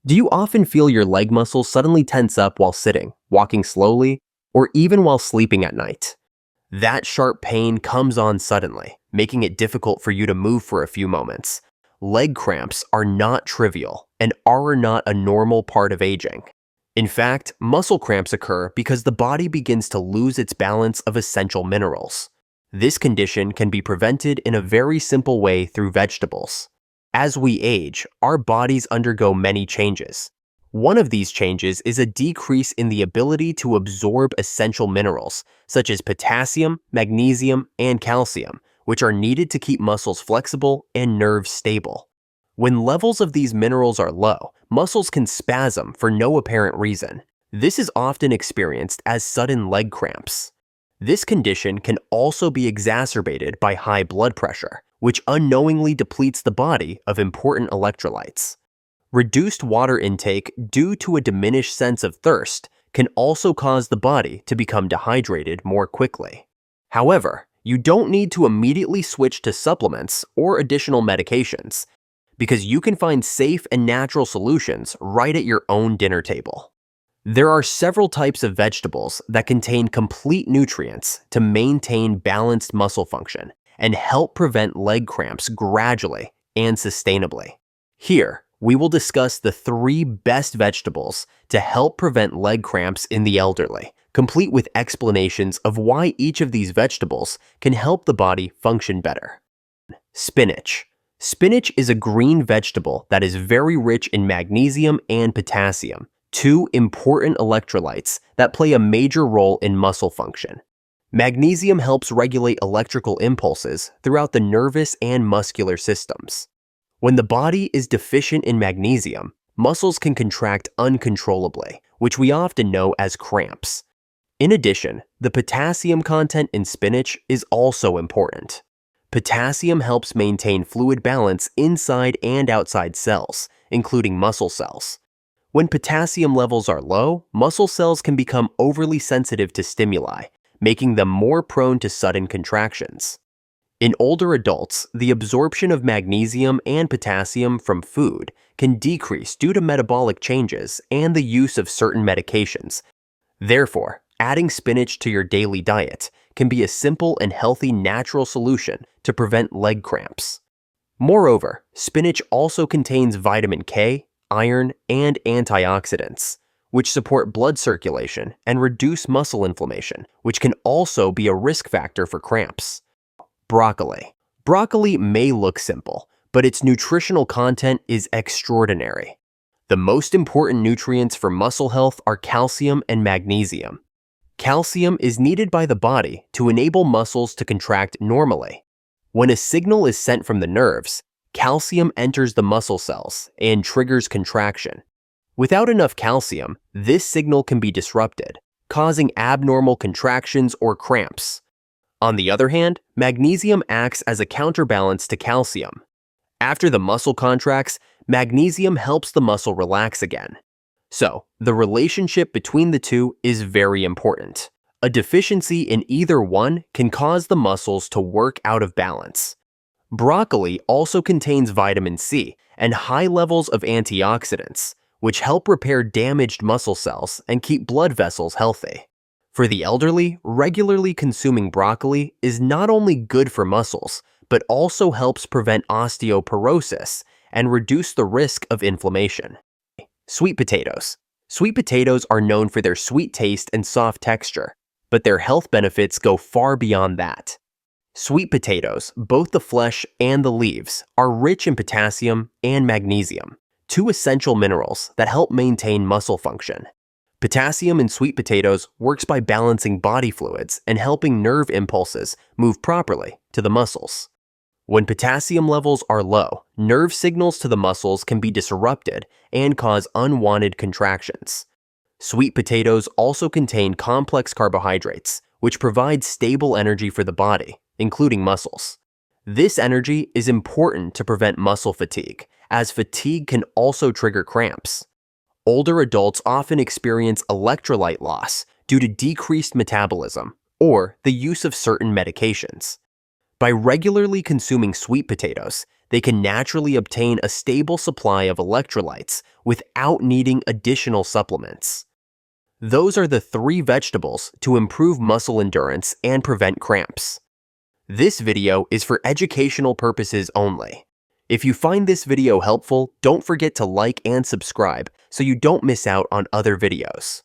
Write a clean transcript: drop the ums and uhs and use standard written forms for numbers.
Do you often feel your leg muscles suddenly tense up while sitting, walking slowly, or even while sleeping at night? That sharp pain comes on suddenly, making it difficult for you to move for a few moments. Leg cramps are not trivial and are not a normal part of aging. In fact, muscle cramps occur because the body begins to lose its balance of essential minerals. This condition can be prevented in a very simple way through vegetables. As we age, our bodies undergo many changes. One of these changes is a decrease in the ability to absorb essential minerals, such as potassium, magnesium, and calcium, which are needed to keep muscles flexible and nerves stable. When levels of these minerals are low, muscles can spasm for no apparent reason. This is often experienced as sudden leg cramps. This condition can also be exacerbated by high blood pressure, which unknowingly depletes the body of important electrolytes. Reduced water intake due to a diminished sense of thirst can also cause the body to become dehydrated more quickly. However, you don't need to immediately switch to supplements or additional medications, because you can find safe and natural solutions right at your own dinner table. There are several types of vegetables that contain complete nutrients to maintain balanced muscle function and help prevent leg cramps gradually and sustainably. Here, we will discuss the 3 best vegetables to help prevent leg cramps in the elderly, complete with explanations of why each of these vegetables can help the body function better. Spinach. Spinach is a green vegetable that is very rich in magnesium and potassium, 2 important electrolytes that play a major role in muscle function. Magnesium helps regulate electrical impulses throughout the nervous and muscular systems. When the body is deficient in magnesium, muscles can contract uncontrollably, which we often know as cramps. In addition, the potassium content in spinach is also important. Potassium helps maintain fluid balance inside and outside cells, including muscle cells. When potassium levels are low, muscle cells can become overly sensitive to stimuli, making them more prone to sudden contractions. In older adults, the absorption of magnesium and potassium from food can decrease due to metabolic changes and the use of certain medications. Therefore, adding spinach to your daily diet can be a simple and healthy natural solution to prevent leg cramps. Moreover, spinach also contains vitamin K, iron, and antioxidants, which support blood circulation and reduce muscle inflammation, which can also be a risk factor for cramps. Broccoli. Broccoli may look simple, but its nutritional content is extraordinary. The most important nutrients for muscle health are calcium and magnesium. Calcium is needed by the body to enable muscles to contract normally. When a signal is sent from the nerves, calcium enters the muscle cells and triggers contraction. Without enough calcium, this signal can be disrupted, causing abnormal contractions or cramps. On the other hand, magnesium acts as a counterbalance to calcium. After the muscle contracts, magnesium helps the muscle relax again. So, the relationship between the two is very important. A deficiency in either one can cause the muscles to work out of balance. Broccoli also contains vitamin C and high levels of antioxidants, which help repair damaged muscle cells and keep blood vessels healthy. For the elderly, regularly consuming broccoli is not only good for muscles, but also helps prevent osteoporosis and reduce the risk of inflammation. Sweet potatoes. Sweet potatoes are known for their sweet taste and soft texture, but their health benefits go far beyond that. Sweet potatoes, both the flesh and the leaves, are rich in potassium and magnesium, 2 essential minerals that help maintain muscle function. Potassium in sweet potatoes works by balancing body fluids and helping nerve impulses move properly to the muscles. When potassium levels are low, nerve signals to the muscles can be disrupted and cause unwanted contractions. Sweet potatoes also contain complex carbohydrates, which provide stable energy for the body, including muscles. This energy is important to prevent muscle fatigue, as fatigue can also trigger cramps. Older adults often experience electrolyte loss due to decreased metabolism or the use of certain medications. By regularly consuming sweet potatoes, they can naturally obtain a stable supply of electrolytes without needing additional supplements. Those are the 3 vegetables to improve muscle endurance and prevent cramps. This video is for educational purposes only. If you find this video helpful, don't forget to like and subscribe so you don't miss out on other videos.